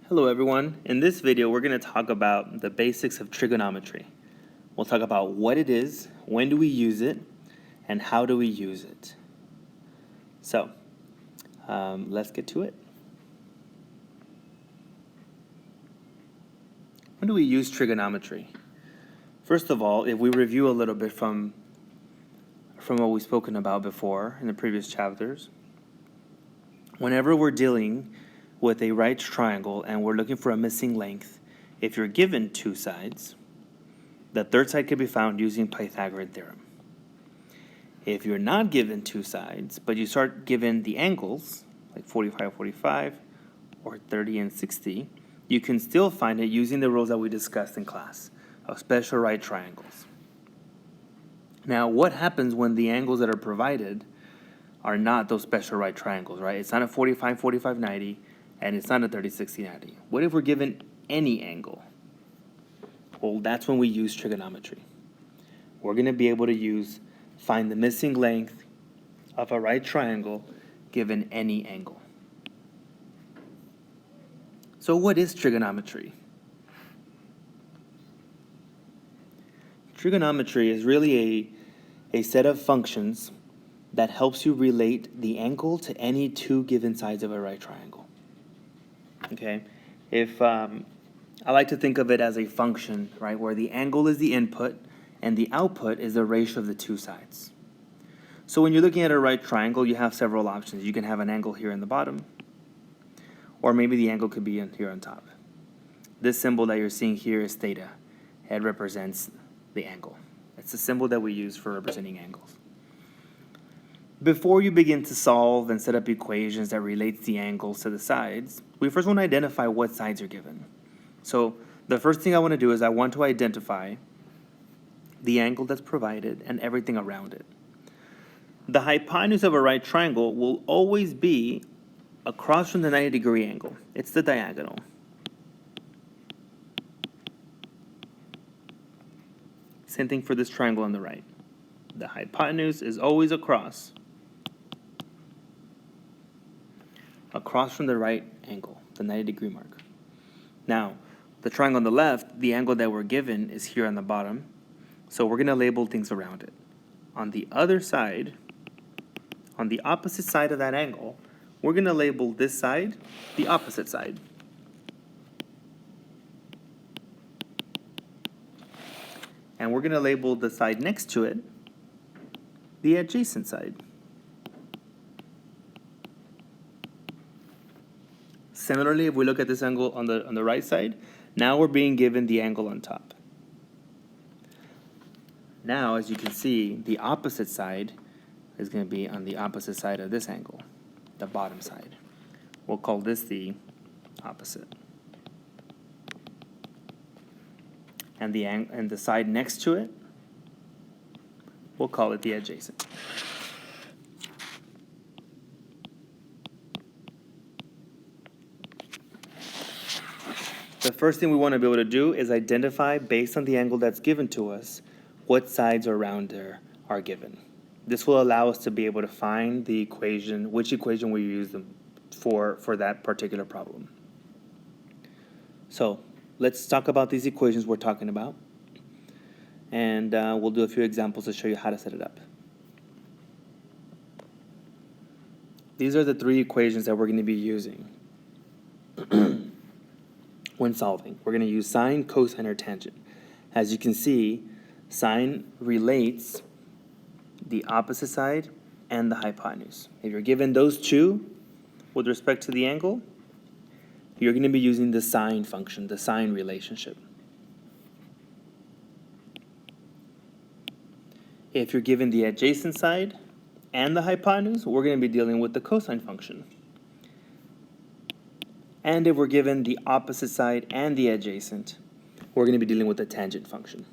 Hello everyone. In this video we're going to talk about the basics of trigonometry. We'll talk about what it is, when do we use it, and how do we use it. So, let's get to it. When do we use trigonometry? First of all, if we review a little bit from what we've spoken about before in the previous chapters, whenever we're dealing with a right triangle and we're looking for a missing length, if you're given two sides, the third side can be found using Pythagorean theorem. If you're not given two sides, but you start given the angles, like 45, 45, or 30 and 60, you can still find it using the rules that we discussed in class of special right triangles. Now, what happens when the angles that are provided are not those special right triangles, right? It's not a 45, 45, 90, and it's not a 30, 60, 90. What if we're given any angle? Well, that's when we use trigonometry. We're going to be able to find the missing length of a right triangle given any angle. So what is trigonometry? Trigonometry is really a set of functions that helps you relate the angle to any two given sides of a right triangle. Okay? If I like to think of it as a function, right, where the angle is the input and the output is the ratio of the two sides. So when you're looking at a right triangle, you have several options. You can have an angle here in the bottom, or maybe the angle could be here on top. This symbol that you're seeing here is theta. It represents the angle. It's a symbol that we use for representing angles. Before you begin to solve and set up equations that relates the angles to the sides, we first want to identify what sides are given. So the first thing I want to do is I want to identify the angle that's provided and everything around it. The hypotenuse of a right triangle will always be across from the 90-degree angle. It's the diagonal. Same thing for this triangle on the right. The hypotenuse is always across from the right angle, the 90-degree mark. Now, the triangle on the left, the angle that we're given is here on the bottom, so we're going to label things around it. On the other side, on the opposite side of that angle, we're going to label this side the opposite side. And we're going to label the side next to it the adjacent side. Similarly, if we look at this angle on the right side, now we're being given the angle on top. Now, as you can see, the opposite side is going to be on the opposite side of this angle, the bottom side. We'll call this the opposite. And the side next to it, we'll call it the adjacent. The first thing we want to be able to do is identify, based on the angle that's given to us, what sides around there are given. This will allow us to be able to find the equation, which equation we use for that particular problem. So let's talk about these equations we're talking about, and we'll do a few examples to show you how to set it up. These are the three equations that we're going to be using when solving. We're going to use sine, cosine, or tangent. As you can see, sine relates the opposite side and the hypotenuse. If you're given those two with respect to the angle, you're going to be using the sine function, the sine relationship. If you're given the adjacent side and the hypotenuse, we're going to be dealing with the cosine function. And if we're given the opposite side and the adjacent, we're going to be dealing with the tangent function,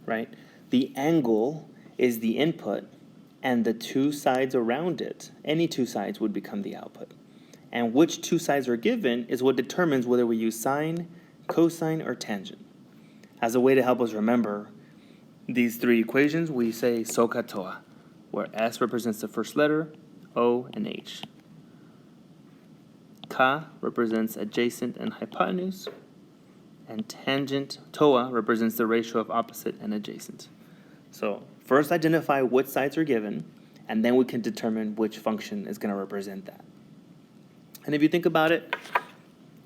right? The angle is the input, and the two sides around it, any two sides, would become the output. And which two sides are given is what determines whether we use sine, cosine, or tangent. As a way to help us remember these three equations, we say SOHCAHTOA, where S represents the first letter, O, and H. Ka represents adjacent and hypotenuse, and tangent, TOA, represents the ratio of opposite and adjacent. So first identify what sides are given, and then we can determine which function is going to represent that. And if you think about it,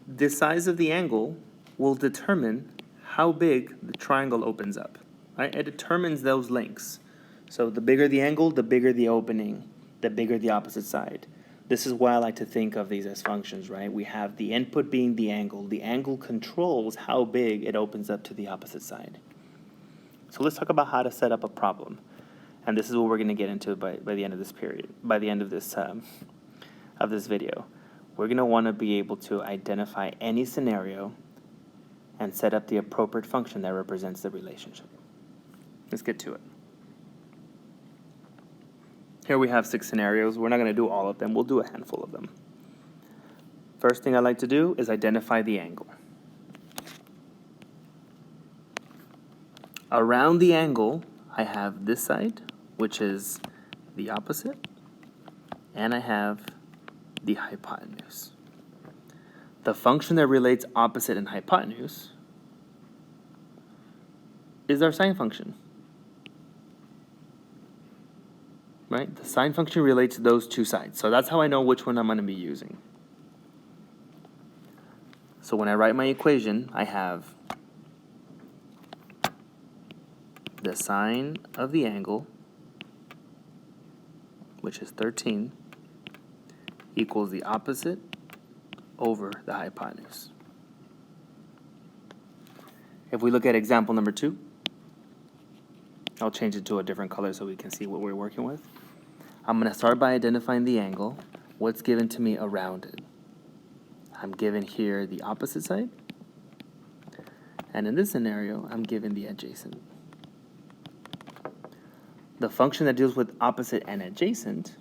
the size of the angle will determine how big the triangle opens up, right? It determines those lengths. So the bigger the angle, the bigger the opening, the bigger the opposite side. This is why I like to think of these as functions, right? We have the input being the angle. The angle controls how big it opens up to the opposite side. So let's talk about how to set up a problem. And this is what we're going to get into by the end of this period, by the end of this video. We're going to want to be able to identify any scenario and set up the appropriate function that represents the relationship. Let's get to it. Here we have 6 scenarios. We're not going to do all of them. We'll do a handful of them. First thing I like to do is identify the angle. Around the angle, I have this side, which is the opposite, and I have the hypotenuse. The function that relates opposite and hypotenuse is our sine function. Right? The sine function relates to those two sides. So that's how I know which one I'm going to be using. So when I write my equation, I have the sine of the angle, which is 13, equals the opposite over the hypotenuse. If we look at example number 2, I'll change it to a different color so we can see what we're working with. I'm going to start by identifying the angle, what's given to me around it. I'm given here the opposite side, and in this scenario, I'm given the adjacent. The function that deals with opposite and adjacent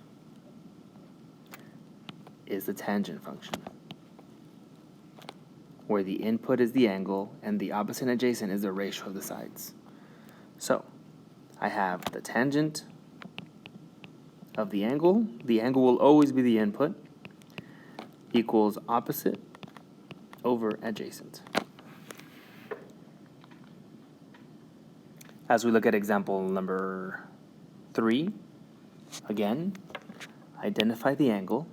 is the tangent function, where the input is the angle and the opposite and adjacent is the ratio of the sides. So I have the tangent of the angle will always be the input, equals opposite over adjacent. As we look at example number 3, again, identify the angle.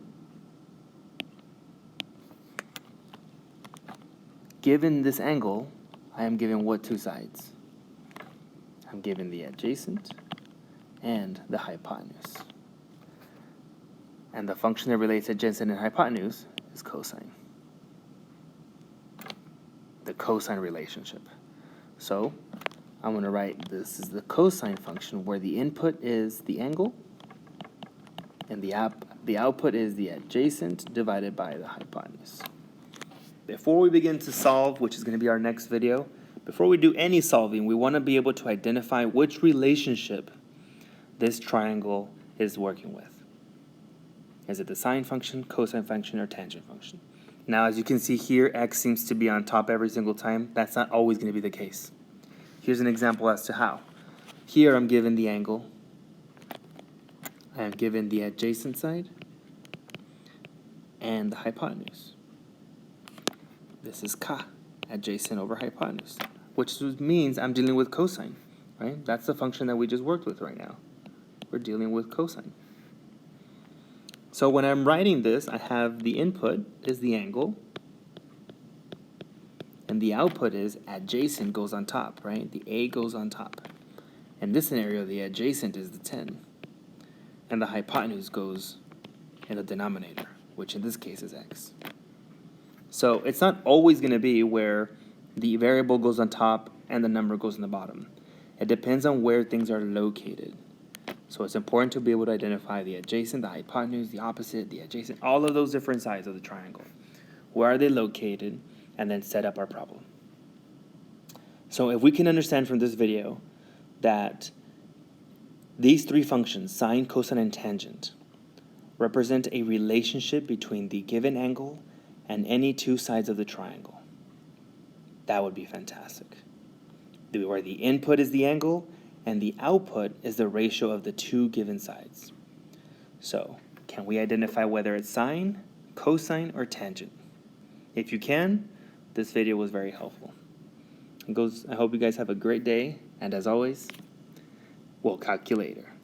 Given this angle, I am given what two sides? I'm given the adjacent and the hypotenuse. And the function that relates adjacent and hypotenuse is cosine. The cosine relationship. So I'm going to write this is the cosine function where the input is the angle and the output is the adjacent divided by the hypotenuse. Before we begin to solve, which is going to be our next video, before we do any solving, we want to be able to identify which relationship this triangle is working with. Is it the sine function, cosine function, or tangent function? Now, as you can see here, x seems to be on top every single time. That's not always going to be the case. Here's an example as to how. Here I'm given the angle. I am given the adjacent side and the hypotenuse. This is ka, adjacent over hypotenuse, which means I'm dealing with cosine, right? That's the function that we just worked with right now. We're dealing with cosine. So when I'm writing this, I have the input is the angle, and the output is adjacent goes on top, right? The A goes on top. In this scenario, the adjacent is the 10, and the hypotenuse goes in the denominator, which in this case is x. So it's not always going to be where the variable goes on top and the number goes on the bottom. It depends on where things are located. So it's important to be able to identify the adjacent, the hypotenuse, the opposite, the adjacent, all of those different sides of the triangle. Where are they located? And then set up our problem. So if we can understand from this video that these 3 functions, sine, cosine, and tangent, represent a relationship between the given angle and any 2 sides of the triangle, that would be fantastic. Where the input is the angle and the output is the ratio of the 2 given sides. So can we identify whether it's sine, cosine, or tangent. If you can, this video was very helpful. I hope you guys have a great day, and as always, we'll calculate later.